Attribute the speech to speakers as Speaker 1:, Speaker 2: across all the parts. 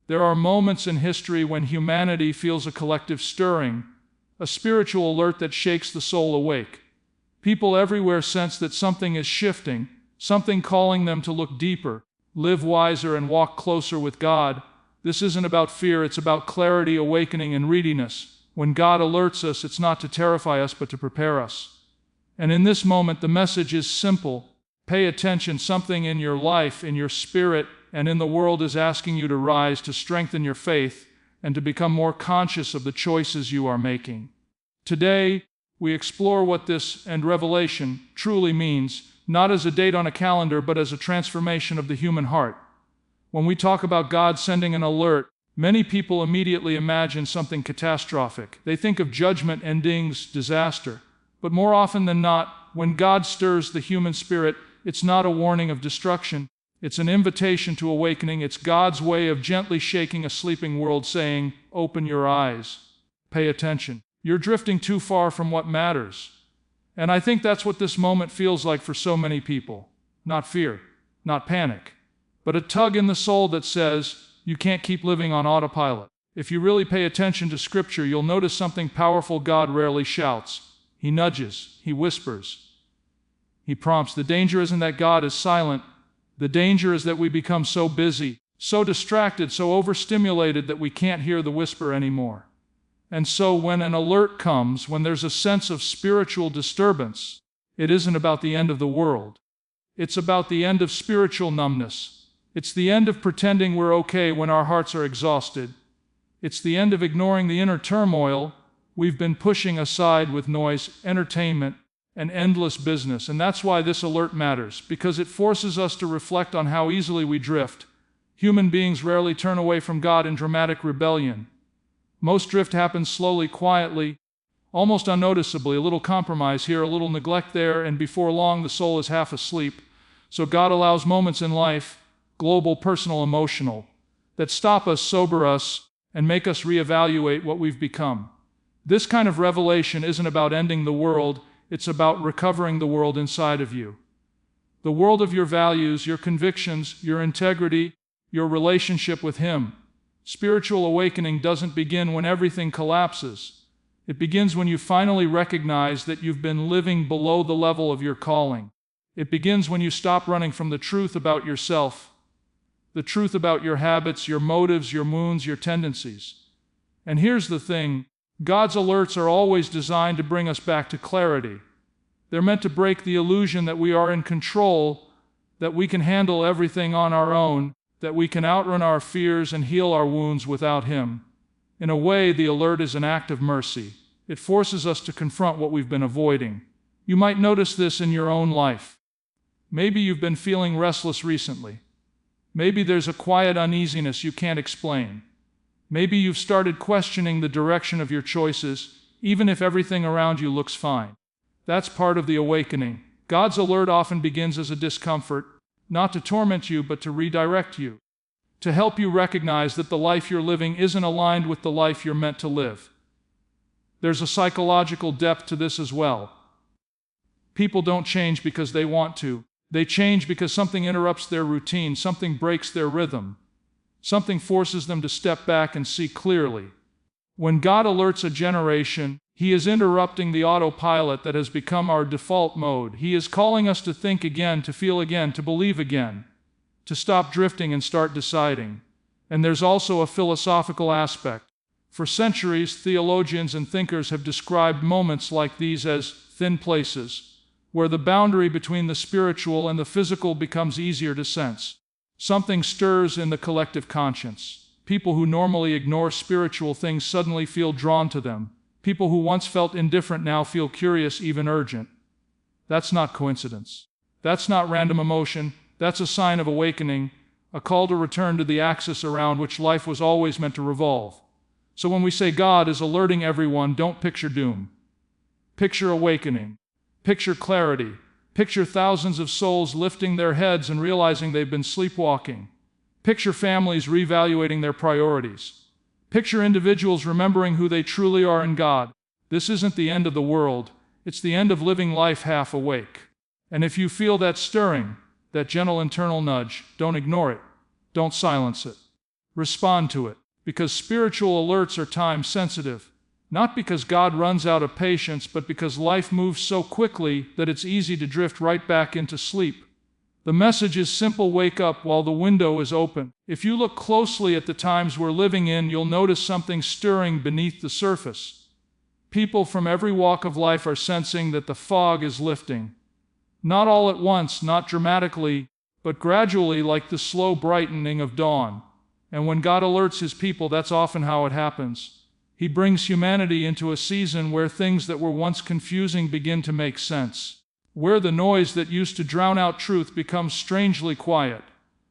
Speaker 1: There are moments in history when humanity feels a collective stirring, a spiritual alert that shakes the soul awake. People everywhere sense that something is shifting, something calling them to look deeper, live wiser, and walk closer with God. This isn't about fear, it's about clarity, awakening, and readiness. When God alerts us, it's not to terrify us, but to prepare us. And in this moment, the message is simple. Pay attention. Something in your life, in your spirit, and in the world is asking you to rise, to strengthen your faith, and to become more conscious of the choices you are making. Today, we explore what this and revelation truly means, not as a date on a calendar, but as a transformation of the human heart. When we talk about God sending an alert, many people immediately imagine something catastrophic. They think of judgment, endings, disaster. But more often than not, when God stirs the human spirit, it's not a warning of destruction. It's an invitation to awakening. It's God's way of gently shaking a sleeping world, saying, "Open your eyes. Pay attention. You're drifting too far from what matters." And I think that's what this moment feels like for so many people. Not fear, not panic, but a tug in the soul that says, you can't keep living on autopilot. If you really pay attention to Scripture, you'll notice something powerful. God rarely shouts. He nudges. He whispers. He prompts. The danger isn't that God is silent. The danger is that we become so busy, so distracted, so overstimulated that we can't hear the whisper anymore. And so when an alert comes, when there's a sense of spiritual disturbance, it isn't about the end of the world. It's about the end of spiritual numbness. It's the end of pretending we're okay when our hearts are exhausted. It's the end of ignoring the inner turmoil we've been pushing aside with noise, entertainment, and endless business. And that's why this alert matters, because it forces us to reflect on how easily we drift. Human beings rarely turn away from God in dramatic rebellion. Most drift happens slowly, quietly, almost unnoticeably, a little compromise here, a little neglect there, and before long the soul is half asleep. So God allows moments in life, global, personal, emotional, that stop us, sober us, and make us reevaluate what we've become. This kind of revelation isn't about ending the world, it's about recovering the world inside of you. The world of your values, your convictions, your integrity, your relationship with Him. Spiritual awakening doesn't begin when everything collapses. It begins when you finally recognize that you've been living below the level of your calling. It begins when you stop running from the truth about yourself, the truth about your habits, your motives, your wounds, your tendencies. And here's the thing, God's alerts are always designed to bring us back to clarity. They're meant to break the illusion that we are in control, that we can handle everything on our own, that we can outrun our fears and heal our wounds without Him. In a way, the alert is an act of mercy. It forces us to confront what we've been avoiding. You might notice this in your own life. Maybe you've been feeling restless recently. Maybe there's a quiet uneasiness you can't explain. Maybe you've started questioning the direction of your choices, even if everything around you looks fine. That's part of the awakening. God's alert often begins as a discomfort, not to torment you, but to redirect you, to help you recognize that the life you're living isn't aligned with the life you're meant to live. There's a psychological depth to this as well. People don't change because they want to. They change because something interrupts their routine, something breaks their rhythm. Something forces them to step back and see clearly. When God alerts a generation, He is interrupting the autopilot that has become our default mode. He is calling us to think again, to feel again, to believe again, to stop drifting and start deciding. And there's also a philosophical aspect. For centuries, theologians and thinkers have described moments like these as thin places, where the boundary between the spiritual and the physical becomes easier to sense. Something stirs in the collective conscience. People who normally ignore spiritual things suddenly feel drawn to them. People who once felt indifferent now feel curious, even urgent. That's not coincidence. That's not random emotion. That's a sign of awakening, a call to return to the axis around which life was always meant to revolve. So when we say God is alerting everyone, don't picture doom. Picture awakening. Picture clarity. Picture thousands of souls lifting their heads and realizing they've been sleepwalking. Picture families reevaluating their priorities. Picture individuals remembering who they truly are in God. This isn't the end of the world. It's the end of living life half awake. And if you feel that stirring, that gentle internal nudge, don't ignore it. Don't silence it. Respond to it. Because spiritual alerts are time sensitive. Not because God runs out of patience, but because life moves so quickly that it's easy to drift right back into sleep. The message is simple: wake up while the window is open. If you look closely at the times we're living in, you'll notice something stirring beneath the surface. People from every walk of life are sensing that the fog is lifting. Not all at once, not dramatically, but gradually, like the slow brightening of dawn. And when God alerts His people, that's often how it happens. He brings humanity into a season where things that were once confusing begin to make sense. Where the noise that used to drown out truth becomes strangely quiet.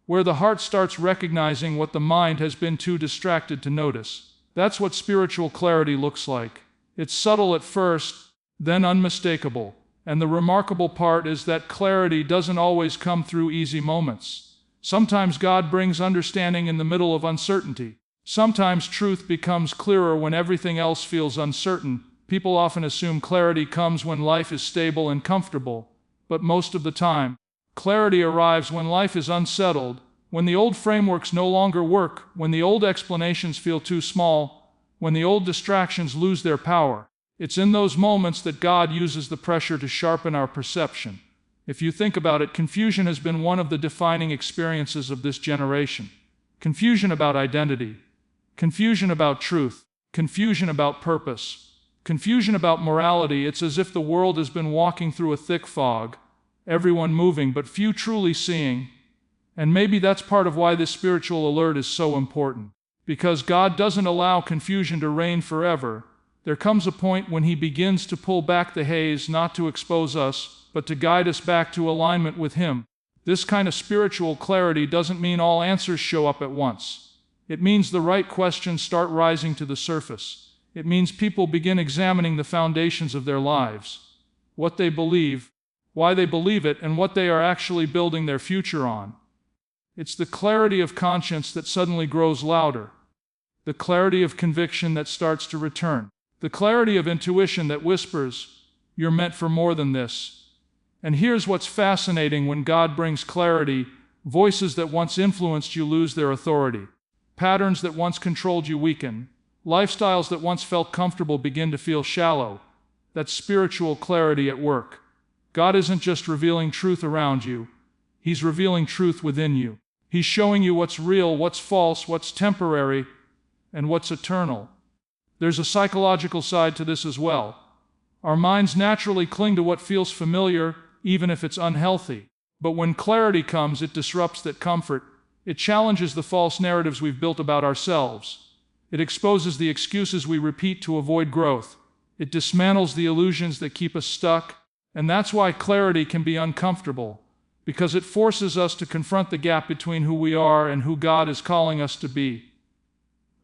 Speaker 1: Where the heart starts recognizing what the mind has been too distracted to notice. That's what spiritual clarity looks like. It's subtle at first, then unmistakable. And the remarkable part is that clarity doesn't always come through easy moments. Sometimes God brings understanding in the middle of uncertainty. Sometimes truth becomes clearer when everything else feels uncertain. People often assume clarity comes when life is stable and comfortable, but most of the time, clarity arrives when life is unsettled, when the old frameworks no longer work, when the old explanations feel too small, when the old distractions lose their power. It's in those moments that God uses the pressure to sharpen our perception. If you think about it, confusion has been one of the defining experiences of this generation. Confusion about identity, confusion about truth, confusion about purpose, confusion about morality. It's as if the world has been walking through a thick fog, everyone moving but few truly seeing. And maybe that's part of why this spiritual alert is so important. Because God doesn't allow confusion to reign forever. There comes a point when He begins to pull back the haze, not to expose us, but to guide us back to alignment with Him. This kind of spiritual clarity doesn't mean all answers show up at once. It means the right questions start rising to the surface. It means people begin examining the foundations of their lives, what they believe, why they believe it, and what they are actually building their future on. It's the clarity of conscience that suddenly grows louder, the clarity of conviction that starts to return, the clarity of intuition that whispers, "You're meant for more than this." And here's what's fascinating: when God brings clarity, voices that once influenced you lose their authority. Patterns that once controlled you weaken. Lifestyles that once felt comfortable begin to feel shallow. That's spiritual clarity at work. God isn't just revealing truth around you. He's revealing truth within you. He's showing you what's real, what's false, what's temporary, and what's eternal. There's a psychological side to this as well. Our minds naturally cling to what feels familiar, even if it's unhealthy. But when clarity comes, it disrupts that comfort. It challenges the false narratives we've built about ourselves. It exposes the excuses we repeat to avoid growth. It dismantles the illusions that keep us stuck. And that's why clarity can be uncomfortable, because it forces us to confront the gap between who we are and who God is calling us to be.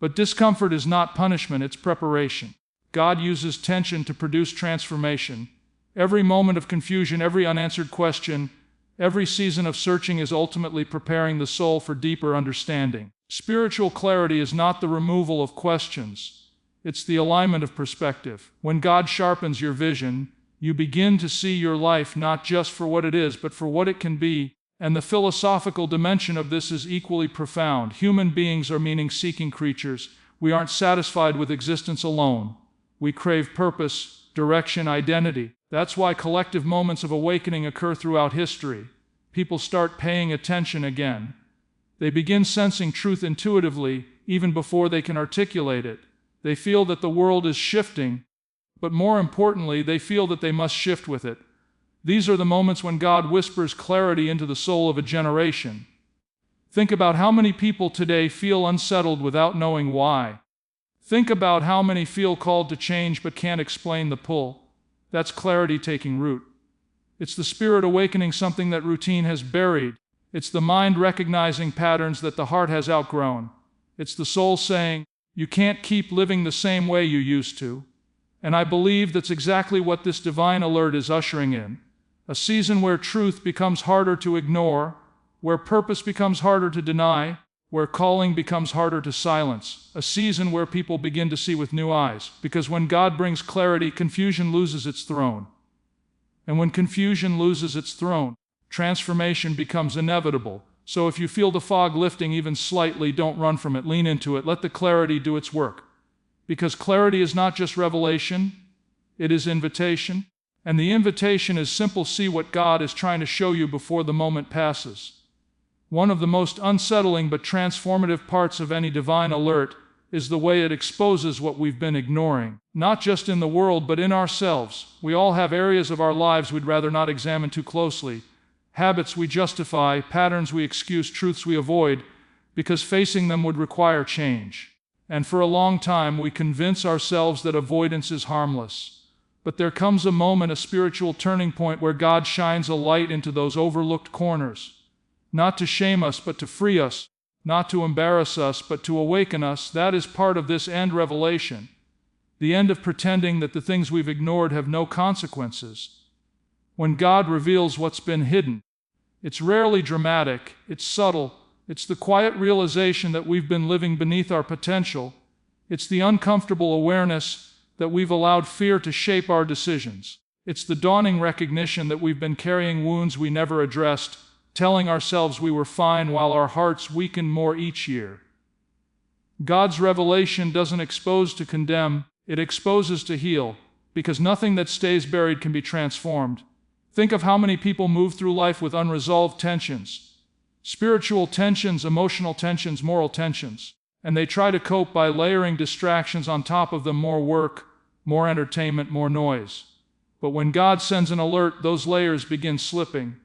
Speaker 1: But discomfort is not punishment, it's preparation. God uses tension to produce transformation. Every moment of confusion, every unanswered question, every season of searching is ultimately preparing the soul for deeper understanding. Spiritual clarity is not the removal of questions. It's the alignment of perspective. When God sharpens your vision, you begin to see your life not just for what it is, but for what it can be. And the philosophical dimension of this is equally profound. Human beings are meaning-seeking creatures. We aren't satisfied with existence alone. We crave purpose, direction, identity. That's why collective moments of awakening occur throughout history. People start paying attention again. They begin sensing truth intuitively, even before they can articulate it. They feel that the world is shifting, but more importantly, they feel that they must shift with it. These are the moments when God whispers clarity into the soul of a generation. Think about how many people today feel unsettled without knowing why. Think about how many feel called to change but can't explain the pull. That's clarity taking root. It's the spirit awakening something that routine has buried. It's the mind recognizing patterns that the heart has outgrown. It's the soul saying, "You can't keep living the same way you used to." And I believe that's exactly what this divine alert is ushering in. A season where truth becomes harder to ignore, where purpose becomes harder to deny, where calling becomes harder to silence. A season where people begin to see with new eyes. Because when God brings clarity, confusion loses its throne. And when confusion loses its throne, transformation becomes inevitable. So if you feel the fog lifting even slightly, don't run from it. Lean into it. Let the clarity do its work. Because clarity is not just revelation, it is invitation. And the invitation is simple: see what God is trying to show you before the moment passes. One of the most unsettling but transformative parts of any divine alert is the way it exposes what we've been ignoring. Not just in the world, but in ourselves. We all have areas of our lives we'd rather not examine too closely. Habits we justify, patterns we excuse, truths we avoid, because facing them would require change. And for a long time we convince ourselves that avoidance is harmless. But there comes a moment, a spiritual turning point, where God shines a light into those overlooked corners. Not to shame us, but to free us. Not to embarrass us, but to awaken us. That is part of this end revelation. The end of pretending that the things we've ignored have no consequences. When God reveals what's been hidden, it's rarely dramatic, it's subtle. It's the quiet realization that we've been living beneath our potential. It's the uncomfortable awareness that we've allowed fear to shape our decisions. It's the dawning recognition that we've been carrying wounds we never addressed, telling ourselves we were fine while our hearts weaken more each year. God's revelation doesn't expose to condemn, it exposes to heal, because nothing that stays buried can be transformed. Think of how many people move through life with unresolved tensions. Spiritual tensions, emotional tensions, moral tensions. And they try to cope by layering distractions on top of them: more work, more entertainment, more noise. But when God sends an alert, those layers begin slipping.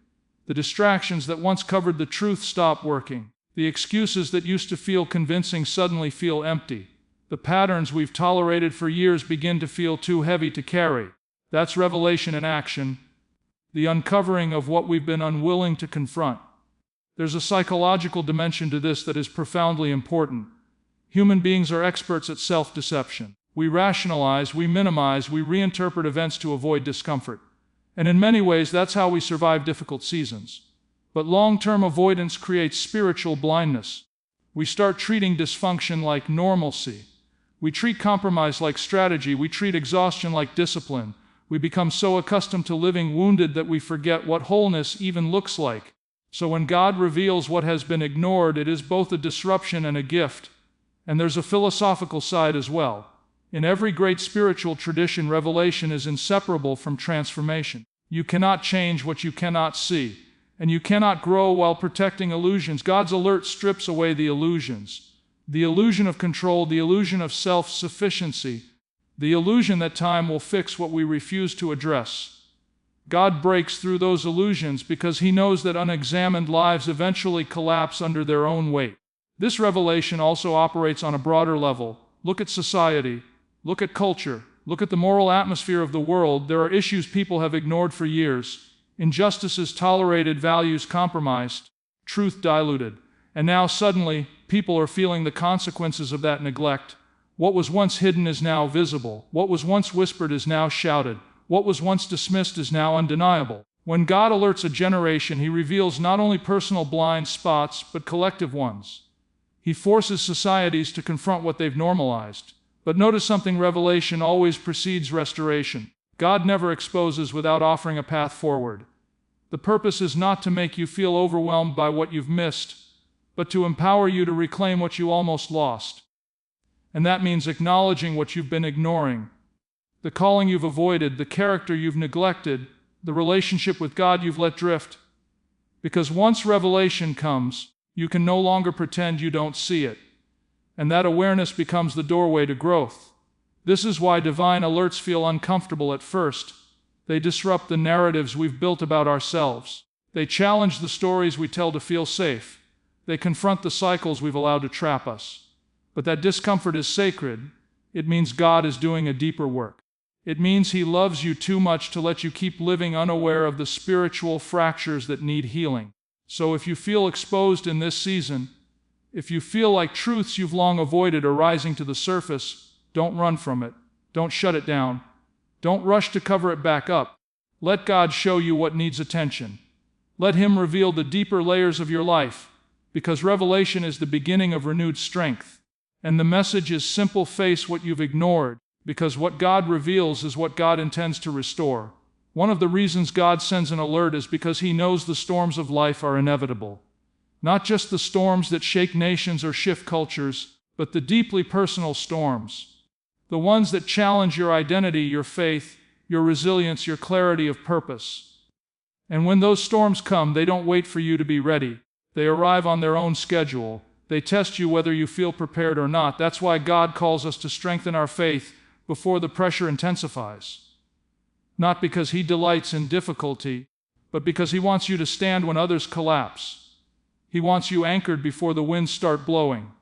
Speaker 1: The distractions that once covered the truth stop working. The excuses that used to feel convincing suddenly feel empty. The patterns we've tolerated for years begin to feel too heavy to carry. That's revelation in action. The uncovering of what we've been unwilling to confront. There's a psychological dimension to this that is profoundly important. Human beings are experts at self-deception. We rationalize, we minimize, we reinterpret events to avoid discomfort. And in many ways, that's how we survive difficult seasons. But long-term avoidance creates spiritual blindness. We start treating dysfunction like normalcy. We treat compromise like strategy. We treat exhaustion like discipline. We become so accustomed to living wounded that we forget what wholeness even looks like. So when God reveals what has been ignored, it is both a disruption and a gift. And there's a philosophical side as well. In every great spiritual tradition, revelation is inseparable from transformation. You cannot change what you cannot see, and you cannot grow while protecting illusions. God's alert strips away the illusions. The illusion of control, the illusion of self-sufficiency, the illusion that time will fix what we refuse to address. God breaks through those illusions because He knows that unexamined lives eventually collapse under their own weight. This revelation also operates on a broader level. Look at society. Look at culture. Look at the moral atmosphere of the world. There are issues people have ignored for years. Injustices tolerated, values compromised, truth diluted. And now suddenly, people are feeling the consequences of that neglect. What was once hidden is now visible. What was once whispered is now shouted. What was once dismissed is now undeniable. When God alerts a generation, He reveals not only personal blind spots, but collective ones. He forces societies to confront what they've normalized. But notice something: revelation always precedes restoration. God never exposes without offering a path forward. The purpose is not to make you feel overwhelmed by what you've missed, but to empower you to reclaim what you almost lost. And that means acknowledging what you've been ignoring, the calling you've avoided, the character you've neglected, the relationship with God you've let drift. Because once revelation comes, you can no longer pretend you don't see it. And that awareness becomes the doorway to growth. This is why divine alerts feel uncomfortable at first. They disrupt the narratives we've built about ourselves. They challenge the stories we tell to feel safe. They confront the cycles we've allowed to trap us. But that discomfort is sacred. It means God is doing a deeper work. It means He loves you too much to let you keep living unaware of the spiritual fractures that need healing. So if you feel exposed in this season, if you feel like truths you've long avoided are rising to the surface, don't run from it. Don't shut it down. Don't rush to cover it back up. Let God show you what needs attention. Let Him reveal the deeper layers of your life, because revelation is the beginning of renewed strength. And the message is simple: face what you've ignored, because what God reveals is what God intends to restore. One of the reasons God sends an alert is because He knows the storms of life are inevitable. Not just the storms that shake nations or shift cultures, but the deeply personal storms. The ones that challenge your identity, your faith, your resilience, your clarity of purpose. And when those storms come, they don't wait for you to be ready. They arrive on their own schedule. They test you whether you feel prepared or not. That's why God calls us to strengthen our faith before the pressure intensifies. Not because He delights in difficulty, but because He wants you to stand when others collapse. He wants you anchored before the winds start blowing.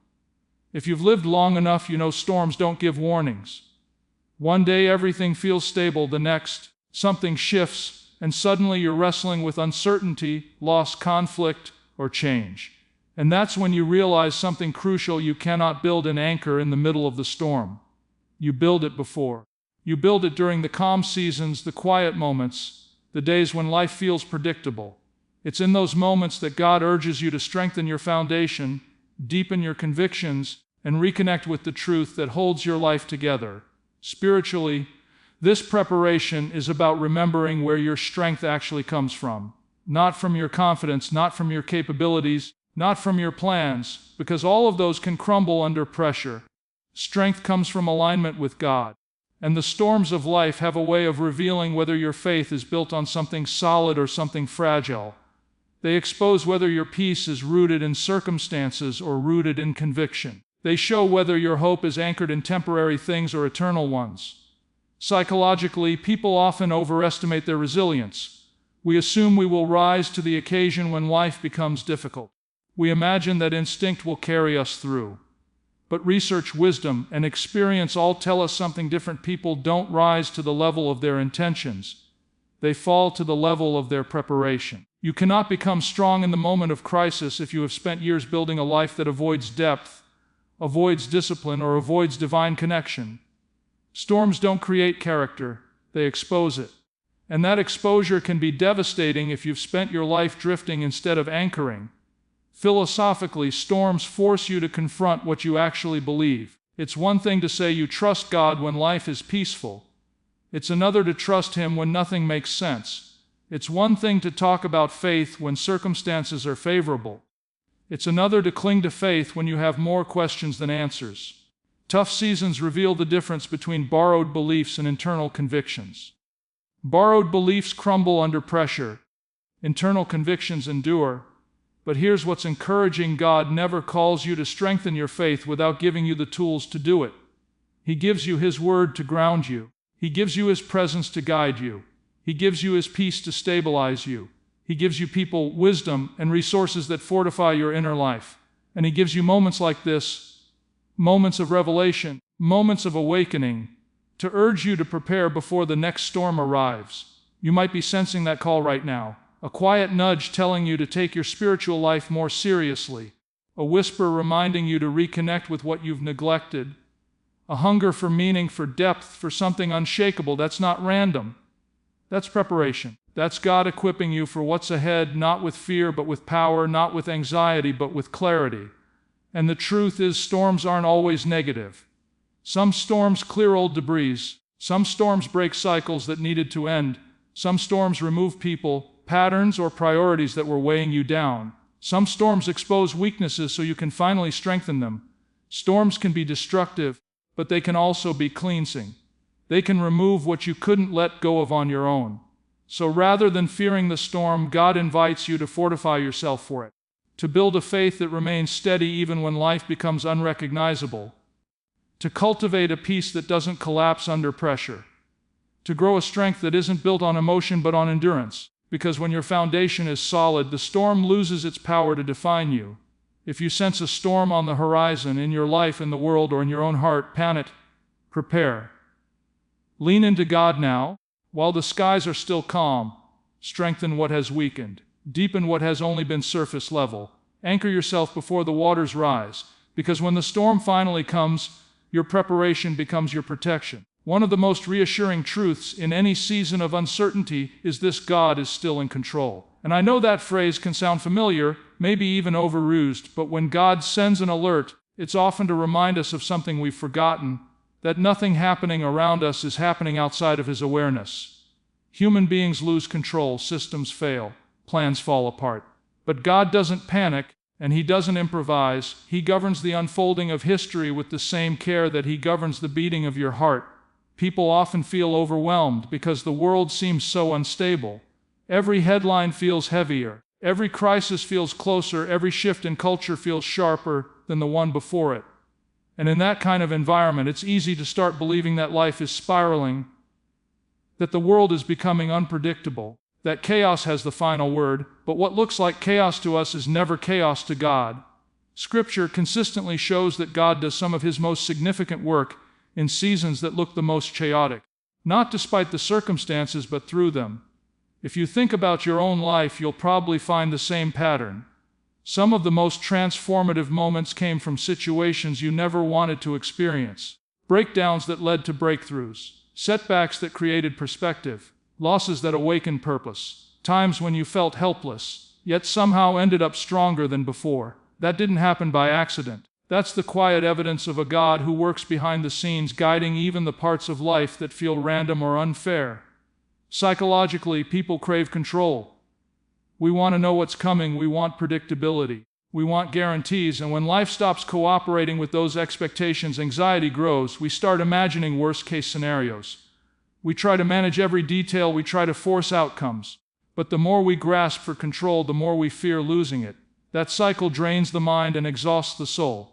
Speaker 1: If you've lived long enough, you know storms don't give warnings. One day everything feels stable, the next something shifts, and suddenly you're wrestling with uncertainty, loss, conflict, or change. And that's when you realize something crucial: you cannot build an anchor in the middle of the storm. You build it before. You build it during the calm seasons, the quiet moments, the days when life feels predictable. It's in those moments that God urges you to strengthen your foundation, deepen your convictions, and reconnect with the truth that holds your life together. Spiritually, this preparation is about remembering where your strength actually comes from. Not from your confidence, not from your capabilities, not from your plans, because all of those can crumble under pressure. Strength comes from alignment with God. And the storms of life have a way of revealing whether your faith is built on something solid or something fragile. They expose whether your peace is rooted in circumstances or rooted in conviction. They show whether your hope is anchored in temporary things or eternal ones. Psychologically, people often overestimate their resilience. We assume we will rise to the occasion when life becomes difficult. We imagine that instinct will carry us through. But research, wisdom, and experience all tell us something different. People don't rise to the level of their intentions. They fall to the level of their preparation. You cannot become strong in the moment of crisis if you have spent years building a life that avoids depth, avoids discipline, or avoids divine connection. Storms don't create character, they expose it. And that exposure can be devastating if you've spent your life drifting instead of anchoring. Philosophically, storms force you to confront what you actually believe. It's one thing to say you trust God when life is peaceful. It's another to trust Him when nothing makes sense. It's one thing to talk about faith when circumstances are favorable. It's another to cling to faith when you have more questions than answers. Tough seasons reveal the difference between borrowed beliefs and internal convictions. Borrowed beliefs crumble under pressure. Internal convictions endure. But here's what's encouraging: God never calls you to strengthen your faith without giving you the tools to do it. He gives you His Word to ground you. He gives you His presence to guide you. He gives you His peace to stabilize you. He gives you people, wisdom, and resources that fortify your inner life. And He gives you moments like this, moments of revelation, moments of awakening, to urge you to prepare before the next storm arrives. You might be sensing that call right now. A quiet nudge telling you to take your spiritual life more seriously. A whisper reminding you to reconnect with what you've neglected. A hunger for meaning, for depth, for something unshakable. That's not random. That's preparation. That's God equipping you for what's ahead, not with fear, but with power, not with anxiety, but with clarity. And the truth is, storms aren't always negative. Some storms clear old debris. Some storms break cycles that needed to end. Some storms remove people, patterns, or priorities that were weighing you down. Some storms expose weaknesses so you can finally strengthen them. Storms can be destructive, but they can also be cleansing. They can remove what you couldn't let go of on your own. So rather than fearing the storm, God invites you to fortify yourself for it, to build a faith that remains steady even when life becomes unrecognizable, to cultivate a peace that doesn't collapse under pressure, to grow a strength that isn't built on emotion but on endurance. Because when your foundation is solid, the storm loses its power to define you. If you sense a storm on the horizon in your life, in the world, or in your own heart, panic, prepare. Lean into God now, while the skies are still calm. Strengthen what has weakened. Deepen what has only been surface level. Anchor yourself before the waters rise, because when the storm finally comes, your preparation becomes your protection. One of the most reassuring truths in any season of uncertainty is this: God is still in control. And I know that phrase can sound familiar, maybe even overused, but when God sends an alert, it's often to remind us of something we've forgotten, that nothing happening around us is happening outside of His awareness. Human beings lose control, systems fail, plans fall apart. But God doesn't panic, And he doesn't improvise. He governs the unfolding of history with the same care that he governs the beating of your heart. People often feel overwhelmed because the world seems so unstable. Every headline feels heavier. Every crisis feels closer. Every shift in culture feels sharper than the one before it. And in that kind of environment, it's easy to start believing that life is spiraling, that the world is becoming unpredictable, that chaos has the final word, but what looks like chaos to us is never chaos to God. Scripture consistently shows that God does some of his most significant work in seasons that look the most chaotic, not despite the circumstances, but through them. If you think about your own life, you'll probably find the same pattern. Some of the most transformative moments came from situations you never wanted to experience, breakdowns that led to breakthroughs, setbacks that created perspective, losses that awakened purpose, times when you felt helpless, yet somehow ended up stronger than before. That didn't happen by accident. That's the quiet evidence of a God who works behind the scenes, guiding even the parts of life that feel random or unfair. Psychologically, people crave control. We want to know what's coming. We want predictability. We want guarantees. And when life stops cooperating with those expectations, anxiety grows. We start imagining worst-case scenarios. We try to manage every detail. We try to force outcomes. But the more we grasp for control, the more we fear losing it. That cycle drains the mind and exhausts the soul.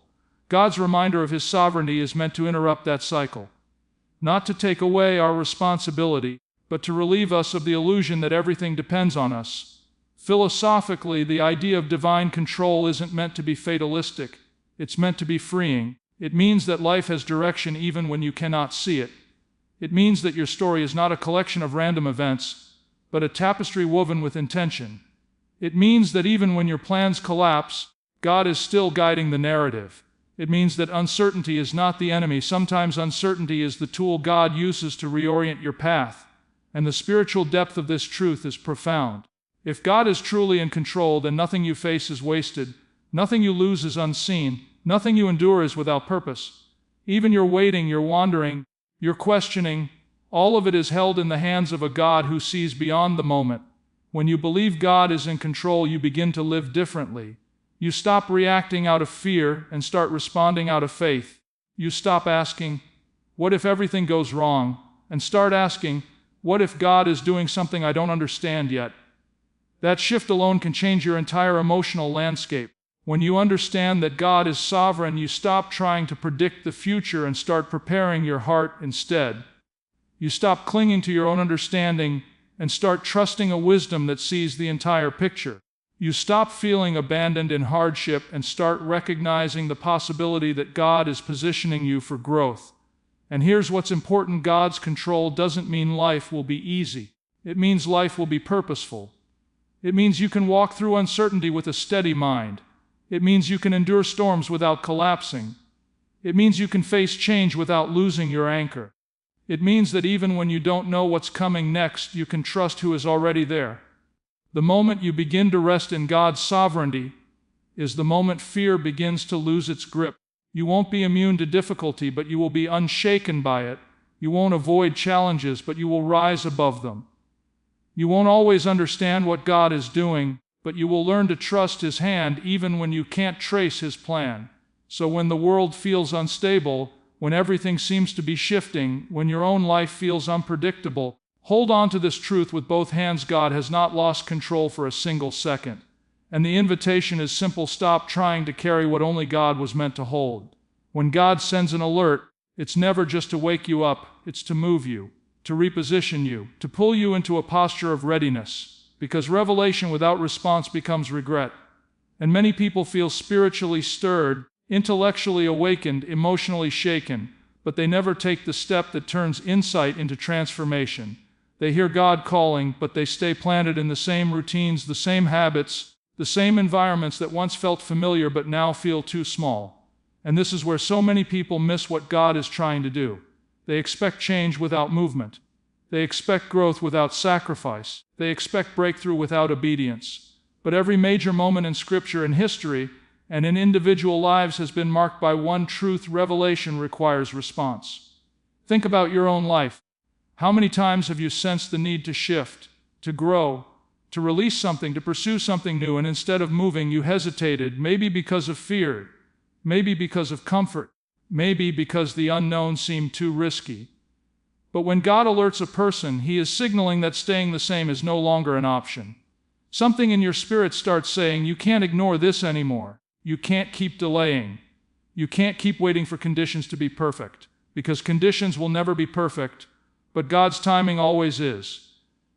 Speaker 1: God's reminder of his sovereignty is meant to interrupt that cycle, not to take away our responsibility, but to relieve us of the illusion that everything depends on us. Philosophically, the idea of divine control isn't meant to be fatalistic. It's meant to be freeing. It means that life has direction even when you cannot see it. It means that your story is not a collection of random events, but a tapestry woven with intention. It means that even when your plans collapse, God is still guiding the narrative. It means that uncertainty is not the enemy. Sometimes uncertainty is the tool God uses to reorient your path. And the spiritual depth of this truth is profound. If God is truly in control, then nothing you face is wasted, nothing you lose is unseen, nothing you endure is without purpose. Even your waiting, your wandering, your questioning, all of it is held in the hands of a God who sees beyond the moment. When you believe God is in control, you begin to live differently. You stop reacting out of fear and start responding out of faith. You stop asking, "What if everything goes wrong?" and start asking, "What if God is doing something I don't understand yet?" That shift alone can change your entire emotional landscape. When you understand that God is sovereign, you stop trying to predict the future and start preparing your heart instead. You stop clinging to your own understanding and start trusting a wisdom that sees the entire picture. You stop feeling abandoned in hardship and start recognizing the possibility that God is positioning you for growth. And here's what's important: God's control doesn't mean life will be easy. It means life will be purposeful. It means you can walk through uncertainty with a steady mind. It means you can endure storms without collapsing. It means you can face change without losing your anchor. It means that even when you don't know what's coming next, you can trust who is already there. The moment you begin to rest in God's sovereignty is the moment fear begins to lose its grip. You won't be immune to difficulty, but you will be unshaken by it. You won't avoid challenges, but you will rise above them. You won't always understand what God is doing, but you will learn to trust his hand even when you can't trace his plan. So when the world feels unstable, when everything seems to be shifting, when your own life feels unpredictable, hold on to this truth with both hands: God has not lost control for a single second. And the invitation is simple: stop trying to carry what only God was meant to hold. When God sends an alert, it's never just to wake you up, it's to move you, to reposition you, to pull you into a posture of readiness, because revelation without response becomes regret. And many people feel spiritually stirred, intellectually awakened, emotionally shaken, but they never take the step that turns insight into transformation. They hear God calling, but they stay planted in the same routines, the same habits, the same environments that once felt familiar but now feel too small. And this is where so many people miss what God is trying to do. They expect change without movement. They expect growth without sacrifice. They expect breakthrough without obedience. But every major moment in Scripture and history and in individual lives has been marked by one truth: revelation requires response. Think about your own life. How many times have you sensed the need to shift, to grow, to release something, to pursue something new, and instead of moving, you hesitated, maybe because of fear, maybe because of comfort, maybe because the unknown seemed too risky. But when God alerts a person, He is signaling that staying the same is no longer an option. Something in your spirit starts saying, you can't ignore this anymore. You can't keep delaying. You can't keep waiting for conditions to be perfect, because conditions will never be perfect, but God's timing always is.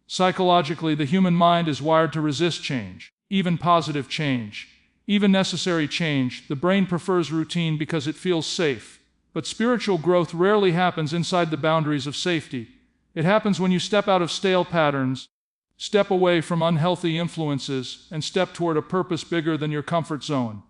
Speaker 1: Psychologically, the human mind is wired to resist change, even positive change, even necessary change. The brain prefers routine because it feels safe. But spiritual growth rarely happens inside the boundaries of safety. It happens when you step out of stale patterns, step away from unhealthy influences, and step toward a purpose bigger than your comfort zone.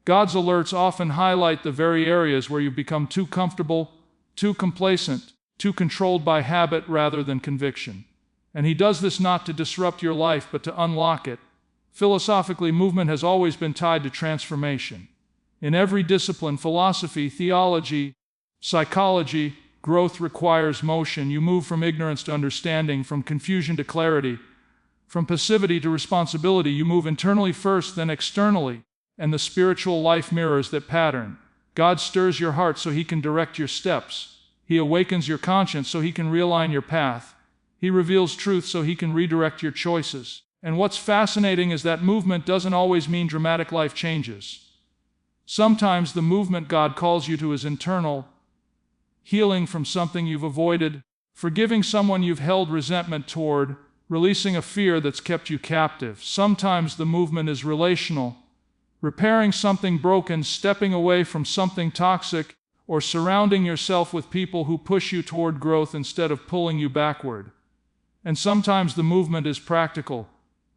Speaker 1: God's alerts often highlight the very areas where you've become too comfortable, too complacent, too controlled by habit rather than conviction. And He does this not to disrupt your life, but to unlock it. Philosophically, movement has always been tied to transformation. In every discipline, philosophy, theology, psychology, growth requires motion. You move from ignorance to understanding, from confusion to clarity, from passivity to responsibility. You move internally first, then externally, and the spiritual life mirrors that pattern. God stirs your heart so He can direct your steps. He awakens your conscience so He can realign your path. He reveals truth so He can redirect your choices. And what's fascinating is that movement doesn't always mean dramatic life changes. Sometimes the movement God calls you to is internal, healing from something you've avoided, forgiving someone you've held resentment toward, releasing a fear that's kept you captive. Sometimes the movement is relational, repairing something broken, stepping away from something toxic, or surrounding yourself with people who push you toward growth instead of pulling you backward. And sometimes the movement is practical,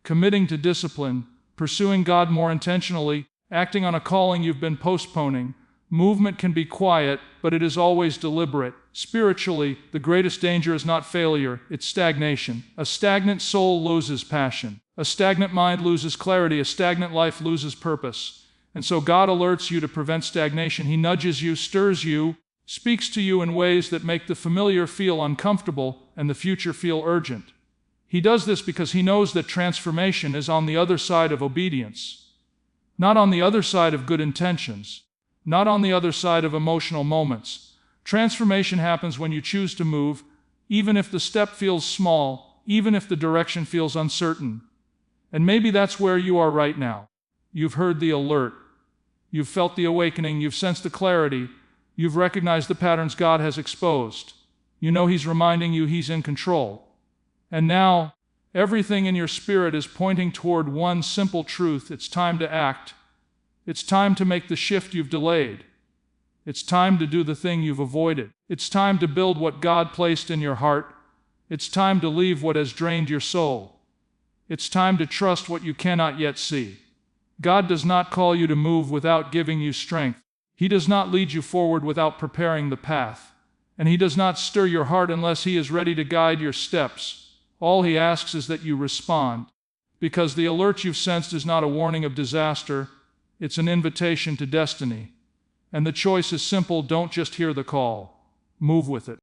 Speaker 1: committing to discipline, pursuing God more intentionally, acting on a calling you've been postponing. Movement can be quiet, but it is always deliberate. Spiritually, the greatest danger is not failure, it's stagnation. A stagnant soul loses passion. A stagnant mind loses clarity. A stagnant life loses purpose. And so God alerts you to prevent stagnation. He nudges you, stirs you, speaks to you in ways that make the familiar feel uncomfortable and the future feel urgent. He does this because He knows that transformation is on the other side of obedience, not on the other side of good intentions, not on the other side of emotional moments. Transformation happens when you choose to move, even if the step feels small, even if the direction feels uncertain. And maybe that's where you are right now. You've heard the alert. You've felt the awakening. You've sensed the clarity. You've recognized the patterns God has exposed. You know He's reminding you He's in control. And now, everything in your spirit is pointing toward one simple truth. It's time to act. It's time to make the shift you've delayed. It's time to do the thing you've avoided. It's time to build what God placed in your heart. It's time to leave what has drained your soul. It's time to trust what you cannot yet see. God does not call you to move without giving you strength. He does not lead you forward without preparing the path. And He does not stir your heart unless He is ready to guide your steps. All He asks is that you respond. Because the alert you've sensed is not a warning of disaster, it's an invitation to destiny. And the choice is simple: don't just hear the call, move with it.